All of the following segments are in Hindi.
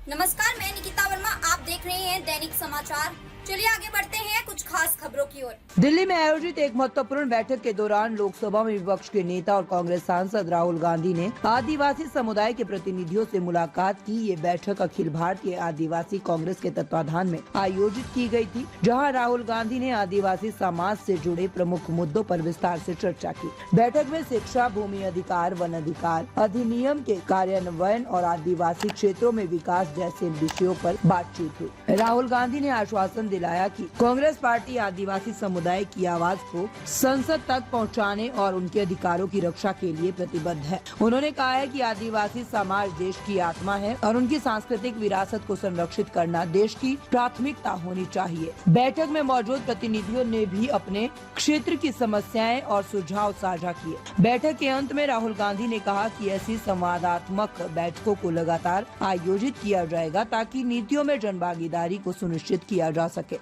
नमस्कार, मैं निकिता वर्मा। आप देख रहे हैं दैनिक समाचार। चलिए आगे बढ़ते हैं कुछ खास खबरों की ओर। दिल्ली में आयोजित एक महत्वपूर्ण बैठक के दौरान लोकसभा में विपक्ष के नेता और कांग्रेस सांसद राहुल गांधी ने आदिवासी समुदाय के प्रतिनिधियों से मुलाकात की। ये बैठक अखिल भारतीय आदिवासी कांग्रेस के तत्वाधान में आयोजित की गई थी, जहां राहुल गांधी ने आदिवासी समाज से जुड़े प्रमुख मुद्दों पर विस्तार से चर्चा की। बैठक में शिक्षा, भूमि अधिकार, वन अधिकार अधिनियम के कार्यान्वयन और आदिवासी क्षेत्रों में विकास जैसे विषयों पर बातचीत हुई। राहुल गांधी ने आश्वासन दिलाया कि कांग्रेस पार्टी आदिवासी समुदाय की आवाज को संसद तक पहुंचाने और उनके अधिकारों की रक्षा के लिए प्रतिबद्ध है। उन्होंने कहा है कि आदिवासी समाज देश की आत्मा है और उनकी सांस्कृतिक विरासत को संरक्षित करना देश की प्राथमिकता होनी चाहिए। बैठक में मौजूद प्रतिनिधियों ने भी अपने क्षेत्र की समस्याएं और सुझाव साझा किए। बैठक के अंत में राहुल गांधी ने कहा कि ऐसी संवादात्मक बैठकों को लगातार आयोजित किया जाएगा ताकि नीतियों में जनभागीदारी को सुनिश्चित किया जा सके।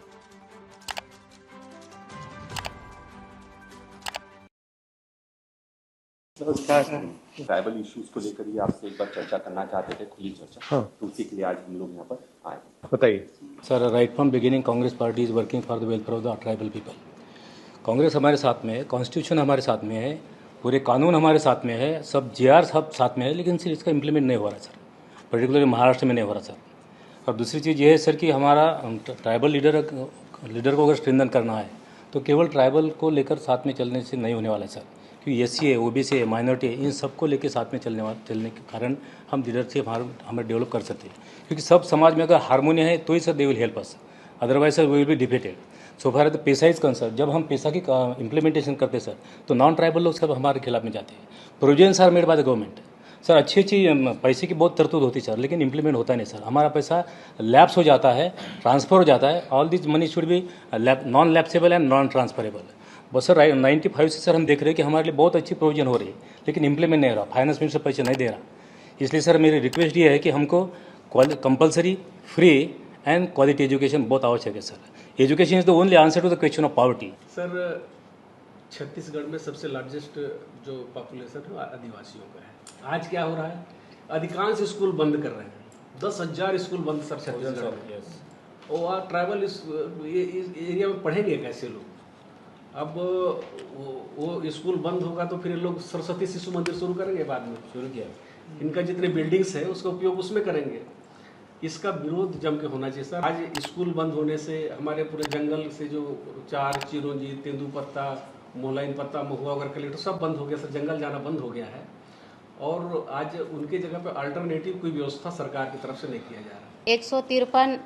ट्राइबल इश्यूज को लेकर ही आपसे एक बार चर्चा करना चाहते थे, खुली चर्चा। हाँ। तो उसी के लिए आज हम लोग यहाँ पर आए। बताइए sir, right from beginning Congress party is working for the welfare of the tribal people. Congress हमारे साथ में है, कॉन्स्टिट्यूशन हमारे साथ में है, पूरे कानून हमारे साथ में है, सब जीआर सब साथ में है, लेकिन सिर्फ इसका इम्प्लीमेंट नहीं हो रहा सर। पर्टिकुलरली महाराष्ट्र में नहीं हो रहा सर। और दूसरी चीज़ ये है सर कि हमारा ट्राइबल लीडर को अगर स्ट्रेंथन करना है तो केवल ट्राइबल को लेकर साथ में चलने से नहीं होने वाला है सर, क्योंकि एससी है, ओबीसी है, माइनॉरिटी है, इन सबको लेकर साथ में चलने के कारण हम लीडरशिप हमें डेवलप कर सकते हैं। क्योंकि सब समाज में अगर हारमोनी है तो ही sir they will help us, otherwise sir we will be defeated. So far the paisa is concern, जब हम पैसा की इम्प्लीमेंटेशन करते सर तो नॉन ट्राइबल लोग सब हमारे खिलाफ में जाते हैं। Provisions are made by the government sir, अच्छी पैसे की बहुत तरतूद होती है सर, लेकिन इंप्लीमेंट होता नहीं सर। हमारा पैसा लैप्स हो जाता है, ट्रांसफ़र हो जाता है। All this money should be non lapsable and non transferable. बस सर 95 से सर हम देख रहे हैं कि हमारे लिए बहुत अच्छी प्रोविजन हो रही है, लेकिन इंप्लीमेंट नहीं हो रहा। फाइनेंस मिनिस्टर पैसे नहीं दे रहा। इसलिए सर मेरी रिक्वेस्ट ये है कि हमको compulsory, free and quality education बहुत आवश्यक है sir. Education is the only answer to the question of poverty. Sir, Chhattisgarh में सबसे लार्जेस्ट जो पॉपुलेशन है आदिवासियों का है। आज क्या हो रहा है, अधिकांश स्कूल बंद कर रहे हैं। 10,000 स्कूल बंद सर छत्तीसगढ़ में। और ट्राइबल इस एरिया में पढ़ेंगे कैसे लोग? अब वो स्कूल बंद होगा तो फिर लोग सरस्वती शिशु मंदिर शुरू करेंगे, बाद में शुरू किया। इनका जितने बिल्डिंग्स है उसका उपयोग उसमें करेंगे। इसका विरोध जम के होना चाहिए सर। आज स्कूल बंद होने से हमारे पूरे जंगल से जो 4 चिरौंजी, तेंदुपत्ता, मोलाइन पत्ता, महुआ वगैरह कलेक्टर सब बंद हो गया सर। जंगल जाना बंद हो गया है और आज उनके जगह पे अल्टरनेटिव कोई व्यवस्था सरकार की तरफ से नहीं किया जा रहा। 153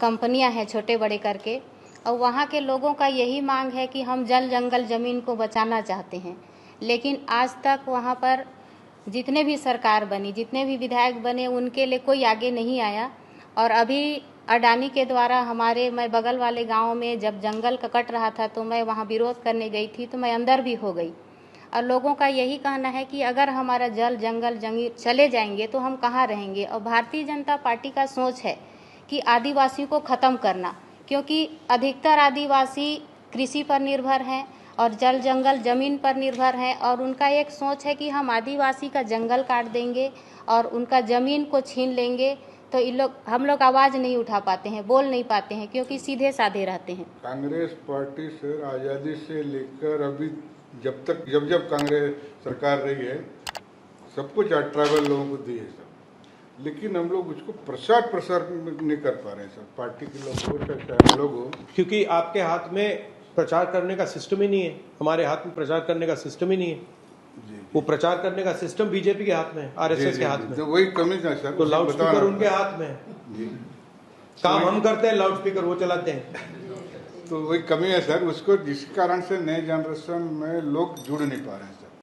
कंपनियां हैं छोटे बड़े करके, और वहाँ के लोगों का यही मांग है कि हम जल जंगल ज़मीन को बचाना चाहते हैं। लेकिन आज तक वहाँ पर जितने भी सरकार बनी, जितने भी विधायक बने, उनके लिए कोई आगे नहीं आया। और अभी अडानी के द्वारा मैं बगल वाले गांव में जब जंगल कट रहा था तो मैं वहाँ विरोध करने गई थी, तो मैं अंदर भी हो गई। और लोगों का यही कहना है कि अगर हमारा जल जंगल जमीन चले जाएंगे तो हम कहाँ रहेंगे। और भारतीय जनता पार्टी का सोच है कि आदिवासी को ख़त्म करना, क्योंकि अधिकतर आदिवासी कृषि पर निर्भर हैं और जल जंगल ज़मीन पर निर्भर हैं। और उनका एक सोच है कि हम आदिवासी का जंगल काट देंगे और उनका ज़मीन को छीन लेंगे तो हम लोग आवाज़ नहीं उठा पाते हैं, बोल नहीं पाते हैं, क्योंकि सीधे साधे रहते हैं। कांग्रेस पार्टी सर आज़ादी से लेकर अभी जब कांग्रेस सरकार रही है सब कुछ ट्राइबल लोगों को दी है सर, लेकिन हम लोग उसको प्रसार नहीं कर पा रहे हैं सर। पार्टी के लोग हो, क्योंकि आपके हाथ में प्रचार करने का सिस्टम ही नहीं है, हमारे हाथ में प्रचार करने का सिस्टम ही नहीं है। वो प्रचार करने का सिस्टम बीजेपी के हाथ में, आरएसएस के हाथ में। तो वही कमी है सर। तो लाउड स्पीकर उनके हाथ में है, काम हम करते हैं, लाउड स्पीकर वो चलाते हैं। तो वही कमी है सर, उसको जिस कारण से नए जनरेशन में लोग जुड़ नहीं पा रहे हैं।